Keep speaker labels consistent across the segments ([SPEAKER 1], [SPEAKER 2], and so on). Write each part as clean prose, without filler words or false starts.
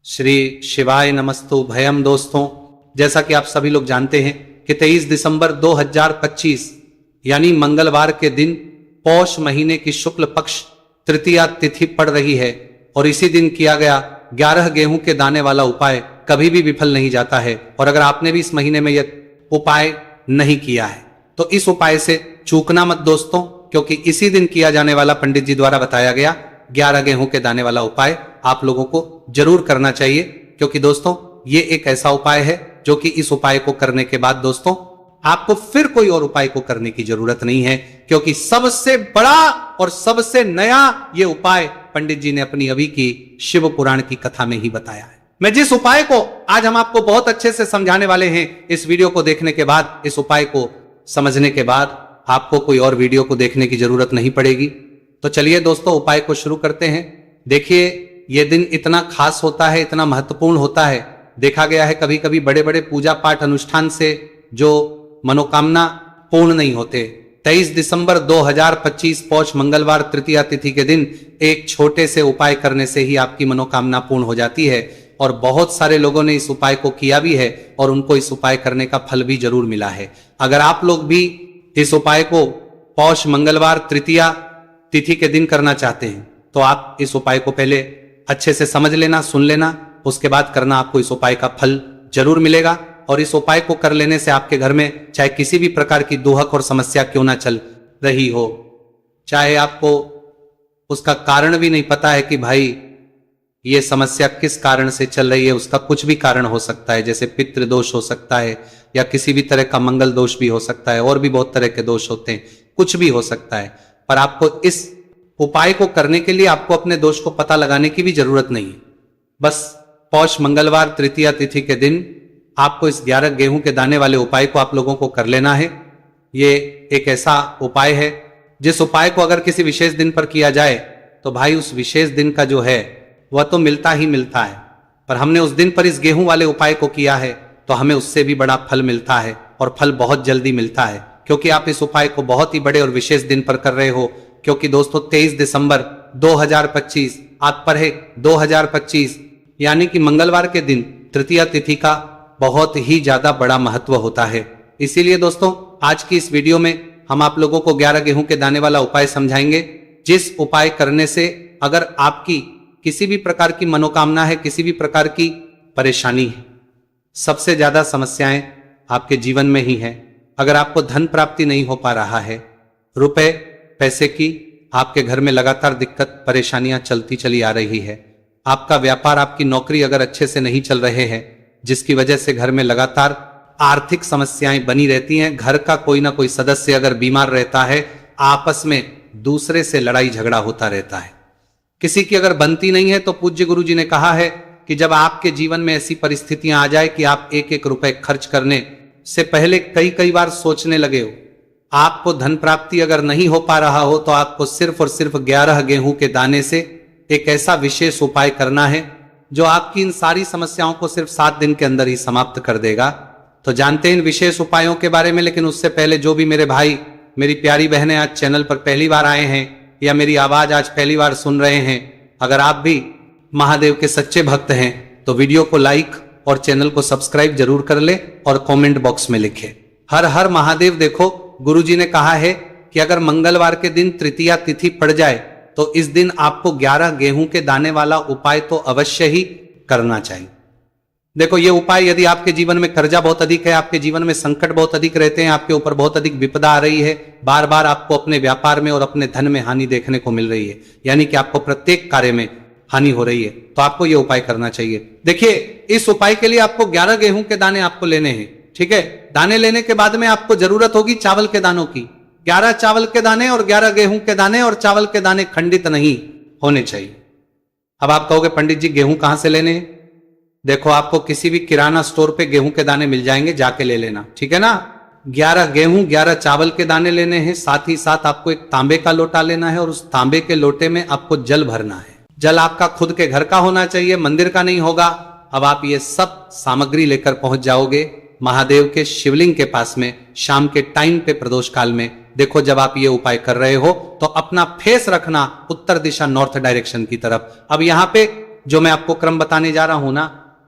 [SPEAKER 1] श्री शिवाय नमस्तु भयम। दोस्तों, जैसा कि आप सभी लोग जानते हैं कि 23 दिसंबर 2025 यानी मंगलवार के दिन पौष महीने की शुक्ल पक्ष तृतीया तिथि पड़ रही है और इसी दिन किया गया 11 गेहूं के दाने वाला उपाय कभी भी विफल नहीं जाता है। और अगर आपने भी इस महीने में यह उपाय नहीं किया है तो इस उपाय से चूकना मत दोस्तों, क्योंकि इसी दिन किया जाने वाला पंडित जी द्वारा बताया गया 11 गेहूं के दाने वाला उपाय आप लोगों को जरूर करना चाहिए। क्योंकि दोस्तों ये एक ऐसा उपाय है जो कि इस उपाय को करने के बाद दोस्तों आपको फिर कोई और उपाय को करने की जरूरत नहीं है, क्योंकि सबसे बड़ा और सबसे नया ये उपाय पंडित जी ने अपनी अभी की शिव पुराण की कथा में ही बताया है। मैं जिस उपाय को आज हम आपको बहुत अच्छे से समझाने वाले हैं, इस वीडियो को देखने के बाद, इस उपाय को समझने के बाद आपको कोई और वीडियो को देखने की जरूरत नहीं पड़ेगी। तो चलिए दोस्तों उपाय को शुरू करते हैं। देखिए यह दिन इतना खास होता है, इतना महत्वपूर्ण होता है। देखा गया है कभी कभी बड़े बड़े पूजा पाठ अनुष्ठान से जो मनोकामना पूर्ण नहीं होते। 23 दिसंबर 2025 पौष मंगलवार तृतीया तिथि के दिन एक छोटे से उपाय करने से ही आपकी मनोकामना पूर्ण हो जाती है। और बहुत सारे लोगों ने इस उपाय को किया भी है और उनको इस उपाय करने का फल भी जरूर मिला है। अगर आप लोग भी इस उपाय को पौष मंगलवार तृतीया तिथि के दिन करना चाहते हैं तो आप इस उपाय को पहले अच्छे से समझ लेना, सुन लेना, उसके बाद करना। आपको इस उपाय का फल जरूर मिलेगा। और इस उपाय को कर लेने से आपके घर में चाहे किसी भी प्रकार की दुहक और समस्या क्यों ना चल रही हो, चाहे आपको उसका कारण भी नहीं पता है कि भाई ये समस्या किस कारण से चल रही है, उसका कुछ भी कारण हो सकता है, जैसे पितृ दोष हो सकता है या किसी भी तरह का मंगल दोष भी हो सकता है, और भी बहुत तरह के दोष होते हैं, कुछ भी हो सकता है। पर आपको इस उपाय को करने के लिए आपको अपने दोष को पता लगाने की भी जरूरत नहीं है। बस पौष मंगलवार तृतीया तिथि के दिन आपको इस 11 गेहूं के दाने वाले उपाय को आप लोगों को कर लेना है। ये एक ऐसा उपाय है जिस उपाय को अगर किसी विशेष दिन पर किया जाए तो भाई उस विशेष दिन का जो है वह तो मिलता ही मिलता है। पर हमने उस दिन पर इस गेहूं वाले उपाय को किया है तो हमें उससे भी बड़ा फल मिलता है, और फल बहुत जल्दी मिलता है, क्योंकि आप इस उपाय को बहुत ही बड़े और विशेष दिन पर कर रहे हो। क्योंकि दोस्तों 23 दिसंबर 2025 आज पर है 2025 यानी कि मंगलवार के दिन तृतीया तिथि का बहुत ही ज्यादा बड़ा महत्व होता है। इसीलिए दोस्तों आज की इस वीडियो में हम आप लोगों को 11 गेहूं के दाने वाला उपाय समझाएंगे, जिस उपाय करने से अगर आपकी किसी भी प्रकार की मनोकामना है, किसी भी प्रकार की परेशानी है, सबसे ज्यादा समस्याएं आपके जीवन में ही है। अगर आपको धन प्राप्ति नहीं हो पा रहा है, रुपए पैसे की आपके घर में लगातार दिक्कत परेशानियां चलती चली आ रही है, आपका व्यापार आपकी नौकरी अगर अच्छे से नहीं चल रहे हैं, जिसकी वजह से घर में लगातार आर्थिक समस्याएं बनी रहती हैं, घर का कोई ना कोई सदस्य अगर बीमार रहता है, आपस में दूसरे से लड़ाई झगड़ा होता रहता है, किसी की अगर बनती नहीं है, तो पूज्य गुरु जी ने कहा है कि जब आपके जीवन में ऐसी परिस्थितियां आ जाए कि आप एक एक रुपए खर्च करने से पहले कई कई बार सोचने लगे हो, आपको धन प्राप्ति अगर नहीं हो पा रहा हो, तो आपको सिर्फ और सिर्फ 11 गेहूं के दाने से एक ऐसा विशेष उपाय करना है जो आपकी इन सारी समस्याओं को सिर्फ 7 दिन के अंदर ही समाप्त कर देगा। तो जानते हैं इन विशेष उपायों के बारे में, लेकिन उससे पहले जो भी मेरे भाई मेरी प्यारी बहनें आज चैनल पर पहली बार आए हैं या मेरी आवाज आज पहली बार सुन रहे हैं, अगर आप भी महादेव के सच्चे भक्त हैं तो वीडियो को लाइक और चैनल को सब्सक्राइब जरूर कर ले और कमेंट बॉक्स में लिखे हर हर महादेव। देखो गुरुजी ने कहा है कि अगर मंगलवार के दिन तृतीया तिथि पड़ जाए तो इस दिन आपको 11 गेहूं के दाने वाला उपाय तो अवश्य ही करना चाहिए। देखो ये उपाय यदि आपके जीवन में कर्जा बहुत अधिक है, आपके जीवन में संकट बहुत अधिक रहते हैं, आपके ऊपर बहुत अधिक विपदा आ रही है, बार बार आपको अपने व्यापार में और अपने धन में हानि देखने को मिल रही है, यानी कि आपको प्रत्येक कार्य में हानि हो रही है, तो आपको यह उपाय करना चाहिए। देखिए इस उपाय के लिए आपको 11 गेहूं के दाने आपको लेने हैं, ठीक है। दाने लेने के बाद में आपको जरूरत होगी चावल के दानों की। 11 चावल के दाने और 11 गेहूं के दाने, और चावल के दाने खंडित नहीं होने चाहिए। अब आप कहोगे पंडित जी गेहूं कहां से लेने हैं? देखो आपको किसी भी किराना स्टोर पे गेहूं के दाने मिल जाएंगे, जाके ले लेना, ठीक है ना। 11 गेहूं 11 चावल के दाने लेने हैं, साथ ही साथ आपको एक तांबे का लोटा लेना है और उस तांबे के लोटे में आपको जल भरना है। जल आपका खुद के घर का होना चाहिए, मंदिर का नहीं होगा। अब आप ये सब सामग्री लेकर पहुंच जाओगे महादेव के शिवलिंग के पास में शाम के टाइम पे प्रदोष काल में। देखो जब आप ये उपाय कर रहे हो तो अपना फेस रखना उत्तर दिशा नॉर्थ डायरेक्शन की तरफ। अब यहाँ पे जो मैं आपको क्रम बताने जा रहा हूं ना,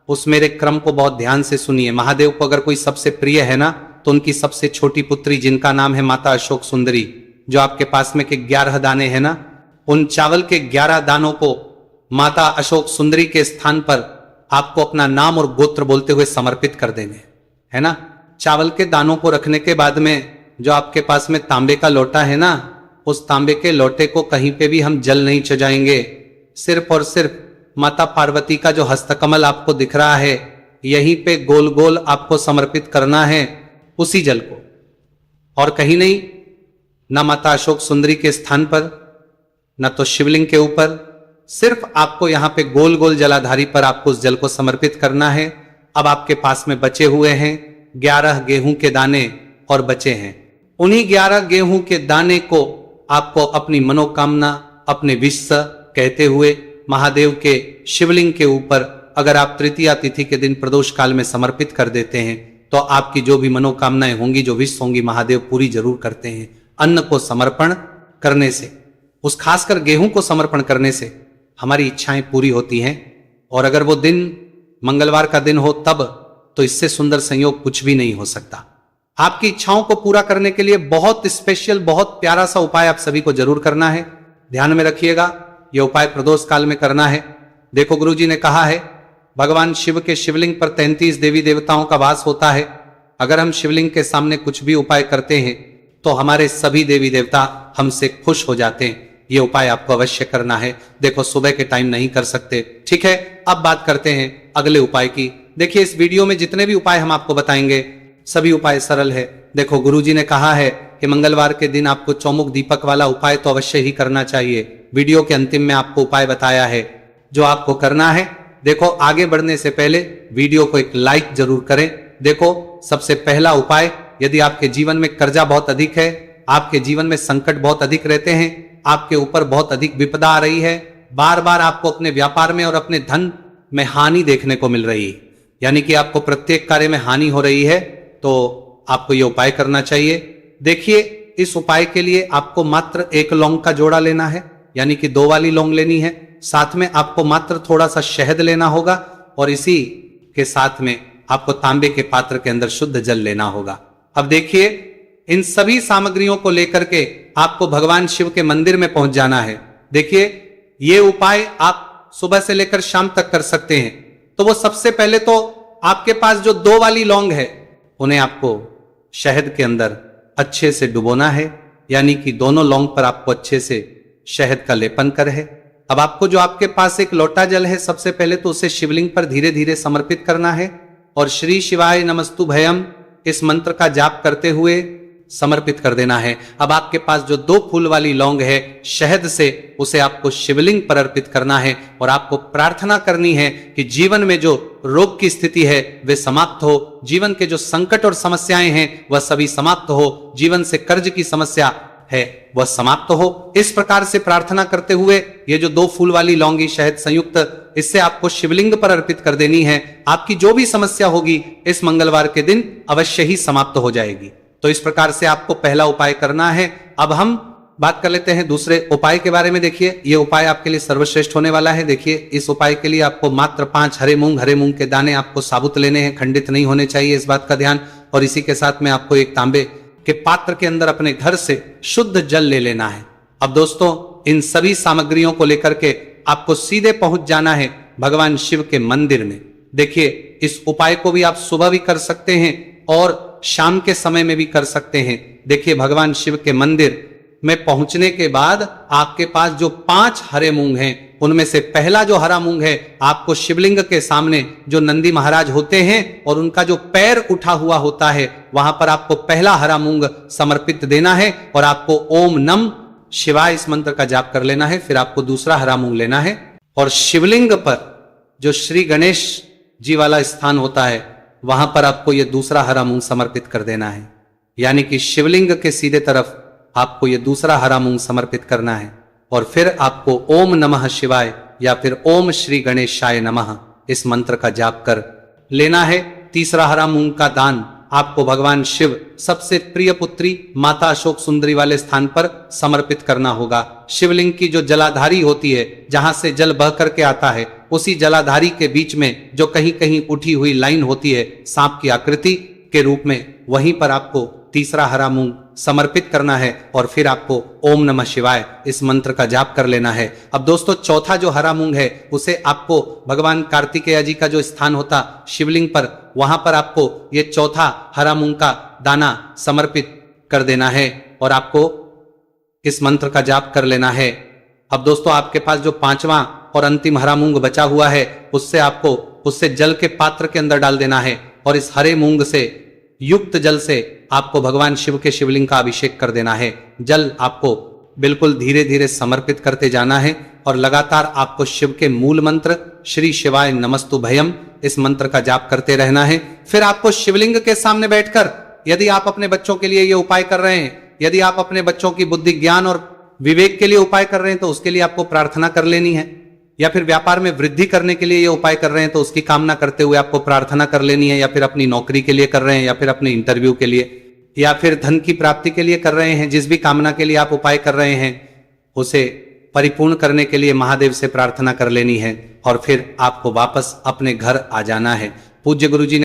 [SPEAKER 1] उस मेरे क्रम को बहुत ध्यान से सुनिए। महादेव को अगर कोई सबसे प्रिय है ना, तो उनकी सबसे छोटी पुत्री जिनका नाम है माता अशोक सुंदरी, जो आपके पास में के 11 दाने हैं ना, उन चावल के 11 दानों को माता अशोक सुंदरी के स्थान पर आपको अपना नाम और गोत्र बोलते हुए समर्पित कर देने, है ना। चावल के दानों को रखने के बाद में जो आपके पास में तांबे का लोटा है ना, उस तांबे के लोटे को कहीं पे भी हम जल नहीं चढ़ाएंगे। सिर्फ और सिर्फ माता पार्वती का जो हस्तकमल आपको दिख रहा है, यहीं पे गोल गोल आपको समर्पित करना है उसी जल को, और कहीं नहीं। न माता अशोक सुंदरी के स्थान पर, न तो शिवलिंग के ऊपर, सिर्फ आपको यहां पे गोल गोल जलाधारी पर आपको उस जल को समर्पित करना है। अब आपके पास में बचे हुए हैं 11 गेहूं के दाने और बचे हैं। उन्हीं 11 गेहूं के दाने को आपको अपनी मनोकामना, अपने विष कहते हुए महादेव के शिवलिंग के ऊपर अगर आप तृतीया तिथि के दिन प्रदोष काल में समर्पित कर देते हैं, तो आपकी जो भी मनोकामनाएं होंगी, जो विष होंगी, महादेव पूरी जरूर करते हैं। अन्न को समर्पण करने से, उस खासकर गेहूं को समर्पण करने से हमारी इच्छाएं पूरी होती हैं। और अगर वो दिन मंगलवार का दिन हो तब, तो इससे सुंदर संयोग कुछ भी नहीं हो सकता। आपकी इच्छाओं को पूरा करने के लिए बहुत स्पेशल, बहुत प्यारा सा उपाय आप सभी को जरूर करना है। ध्यान में रखिएगा, यह उपाय प्रदोष काल में करना है। देखो, गुरुजी ने कहा है भगवान शिव के शिवलिंग पर 33 देवी देवताओं का वास होता है। अगर हम शिवलिंग के सामने कुछ भी उपाय करते हैं तो हमारे सभी देवी देवता हमसे खुश हो जाते हैं। ये उपाय आपको अवश्य करना है। देखो, सुबह के टाइम नहीं कर सकते, ठीक है। अब बात करते हैं अगले उपाय की। देखिए, इस वीडियो में जितने भी उपाय हम आपको बताएंगे, सभी उपाय सरल है। देखो, गुरुजी ने कहा है कि मंगलवार के दिन आपको चौमुख दीपक वाला उपाय तो अवश्य ही करना चाहिए। वीडियो के अंतिम में आपको उपाय बताया है जो आपको करना है। देखो, आगे बढ़ने से पहले वीडियो को एक लाइक जरूर करें। देखो, सबसे पहला उपाय, यदि आपके जीवन में कर्जा बहुत अधिक है, आपके जीवन में संकट बहुत अधिक रहते हैं, आपके ऊपर बहुत अधिक विपदा आ रही है, बार बार आपको अपने व्यापार में और अपने धन में हानि देखने को मिल रही है, यानी कि आपको प्रत्येक कार्य में हानि हो रही है, तो आपको यह उपाय करना चाहिए। देखिए, इस उपाय के लिए आपको मात्र 1 लौंग का जोड़ा लेना है, यानी कि 2 वाली लौंग लेनी है। साथ में आपको मात्र थोड़ा सा शहद लेना होगा, और इसी के साथ में आपको तांबे के पात्र के अंदर शुद्ध जल लेना होगा। अब देखिए, इन सभी सामग्रियों को लेकर के आपको भगवान शिव के मंदिर में पहुंच जाना है। देखिए, ये उपाय आप सुबह से लेकर शाम तक कर सकते हैं। तो वो सबसे पहले तो आपके पास जो 2 वाली लौंग है, उन्हें आपको शहद के अंदर अच्छे से डुबोना है, यानी कि दोनों लौंग पर आपको अच्छे से शहद का लेपन कर है। अब आपको जो आपके पास एक लोटा जल है, सबसे पहले तो उसे शिवलिंग पर धीरे धीरे समर्पित करना है, और श्री शिवाय नमस्तु भयम इस मंत्र का जाप करते हुए समर्पित कर देना है। अब आपके पास जो 2 फूल वाली लौंग है, शहद से उसे आपको शिवलिंग पर अर्पित करना है, और आपको प्रार्थना करनी है कि जीवन में जो रोग की स्थिति है वे समाप्त हो, जीवन के जो संकट और समस्याएं हैं वह सभी समाप्त हो, जीवन से कर्ज की समस्या है वह समाप्त हो। इस प्रकार से प्रार्थना करते हुए ये जो 2 फूल वाली लौंगी शहद संयुक्त, इससे आपको शिवलिंग पर अर्पित कर देनी है। आपकी जो भी समस्या होगी इस मंगलवार के दिन अवश्य ही समाप्त हो जाएगी। तो इस प्रकार से आपको पहला उपाय करना है। अब हम बात कर लेते हैं दूसरे उपाय के बारे में। देखिए, ये उपाय आपके लिए सर्वश्रेष्ठ होने वाला है। देखिए, इस उपाय के लिए आपको मात्र 5 हरे मूंग के दाने आपको साबुत लेने हैं, खंडित नहीं होने चाहिए, इस बात का ध्यान। और इसी के साथ में आपको एक तांबे के पात्र के अंदर अपने घर से शुद्ध जल ले लेना है। अब दोस्तों, इन सभी सामग्रियों को लेकर के आपको सीधे पहुंच जाना है भगवान शिव के मंदिर में। देखिए, इस उपाय को भी आप सुबह भी कर सकते हैं और शाम के समय में भी कर सकते हैं। देखिए, भगवान शिव के मंदिर में पहुंचने के बाद आपके पास जो 5 हरे मूंग हैं, उनमें से पहला जो हरा मूंग है, आपको शिवलिंग के सामने जो नंदी महाराज होते हैं और उनका जो पैर उठा हुआ होता है, वहां पर आपको पहला हरा मूंग समर्पित देना है, और आपको ओम नम शिवाय इस मंत्र का जाप कर लेना है। फिर आपको दूसरा हरा मूंग लेना है, और शिवलिंग पर जो श्री गणेश जी वाला स्थान होता है, वहां पर आपको यह दूसरा हरा मूंग समर्पित कर देना है, यानी कि शिवलिंग के सीधे तरफ आपको यह दूसरा हरा मूंग समर्पित करना है। और फिर आपको ओम नमः शिवाय या फिर ओम श्री गणेशाय नमः इस मंत्र का जाप कर लेना है। तीसरा हरा मूंग का दान आपको भगवान शिव सबसे प्रिय पुत्री माता अशोक सुंदरी वाले स्थान पर समर्पित करना होगा। शिवलिंग की जो जलाधारी होती है, जहां से जल बह करके आता है, उसी जलाधारी के बीच में जो कहीं कहीं उठी हुई लाइन होती है सांप की आकृति के रूप में, वहीं पर आपको तीसरा हरा मूंग समर्पित करना है और फिर आपको ओम नमः शिवाय इस मंत्र का जाप कर लेना है। अब दोस्तों चौथा जो हरा मूंग है उसे आपको भगवान कार्तिकेय जी का जो स्थान होता शिवलिंग पर, वहां पर आपको ये चौथा हरा मूंग का दाना समर्पित कर देना है और आपको इस मंत्र का जाप कर लेना है। अब दोस्तों आपके पास जो पांचवा और अंतिम हरा मूंग बचा हुआ है उससे जल के पात्र के अंदर डाल देना है और इस हरे मूंग से युक्त जल से आपको भगवान शिव के शिवलिंग का अभिषेक कर देना है। जल आपको बिल्कुल धीरे धीरे समर्पित करते जाना है और लगातार आपको शिव के मूल मंत्र श्री शिवाय नमस्तु भयम इस मंत्र का जाप करते रहना है। फिर आपको शिवलिंग के सामने बैठकर, यदि आप अपने बच्चों के लिए ये उपाय कर रहे हैं, यदि आप अपने बच्चों की बुद्धि ज्ञान और विवेक के लिए उपाय कर रहे हैं तो उसके लिए आपको प्रार्थना कर लेनी है, या फिर व्यापार में वृद्धि करने के लिए ये उपाय कर रहे हैं तो उसकी कामना करते हुए आपको प्रार्थना कर लेनी है, या फिर अपनी नौकरी के लिए कर रहे हैं, या फिर अपने इंटरव्यू के लिए, या फिर धन की प्राप्ति के लिए कर रहे हैं, जिस भी कामना के लिए आप उपाय कर रहे हैं उसे परिपूर्ण करने के लिए महादेव से प्रार्थना कर लेनी है और फिर आपको वापस अपने घर आ जाना है। पूज्य गुरुजी ने